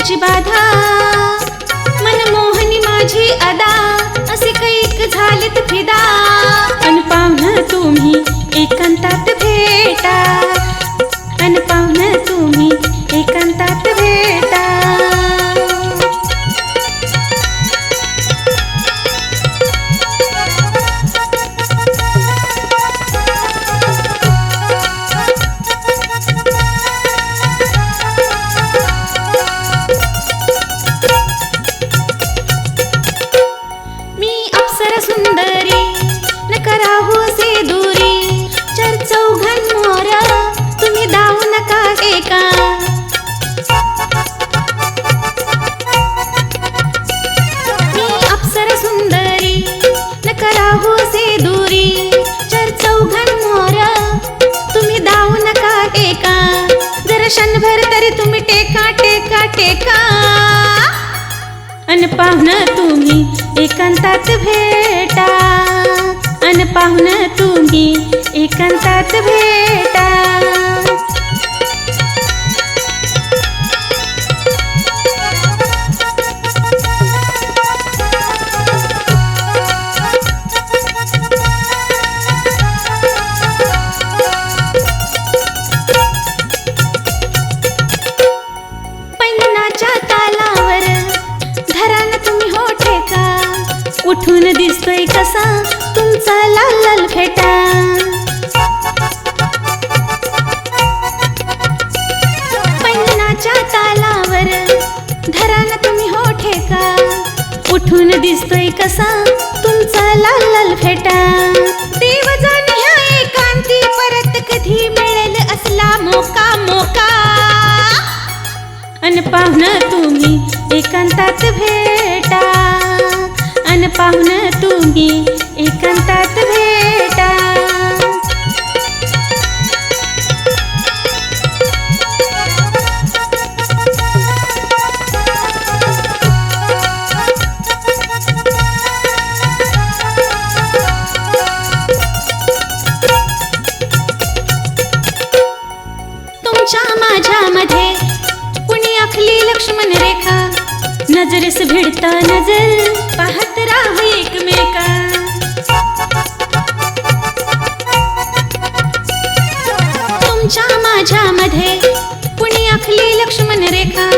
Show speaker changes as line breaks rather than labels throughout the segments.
तुझी बाधा मनमोहनी माझी अदा असे कैक झालेत फिदा अन पाहुणं तुम्ही एकांतात भेटा अन पाहुणं तुम्ही एकांतात भेटा सुंदरी न कराहो से दूरी चौघन मोरा तुम्ही दाऊ नका एका मी अप्सरा सुंदरी न कराहो से दूरी चौघन मोरा तुम्ही दाऊ नका एका जरा क्षणभर तरी तुम्ही टेका टेका टेका अन पाहुणं तुम्ही एकांतात भेटा अन पाहुणं तुम्ही एकांतात भेटा पैंजणाच्या तालावर घरान तुम्ही हो ठेका उठून दिसतोय कसा तुमचा लाल लाल फेटा पैंजणाच्या तालावर घरान तुम्ही हो ठेका उठून दिसतोय कसा तुमचा लाल लाल फेटा देव जाणे ह्या एकांती परत कधी मिळेल असला मोका मोका अन पाहुणं तुम्ही एकांतात भेटा अन पाहुणं तुम्ही एकांतात भेटा तुमच्या माझ्यामध्ये कुणी आखली लक्ष्मण रेखा नजरेस भिडता नजर पाहत राहू एकमेका तुमच्या माझ्यामध्ये कुणी आखली लक्ष्मण रेखा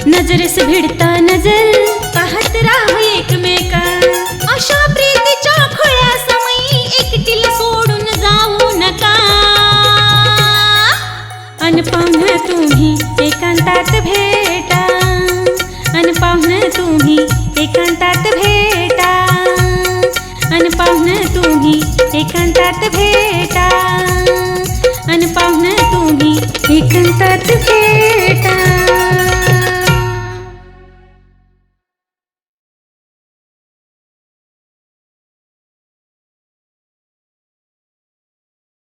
नजरेस भिडता नजर पाहत राहू एकमेका अशा प्रीतीच्या खुळ्या समयी एकटीला सोडून जाऊ नका अन पाहुणं तुम्ही एकांतात भेटा अन पाहुणं तुम्ही एकांतात भेटा अन पाहुणं तुम्ही एकांतात भेटा अन पाहुणं तुम्ही एकांतात भेटा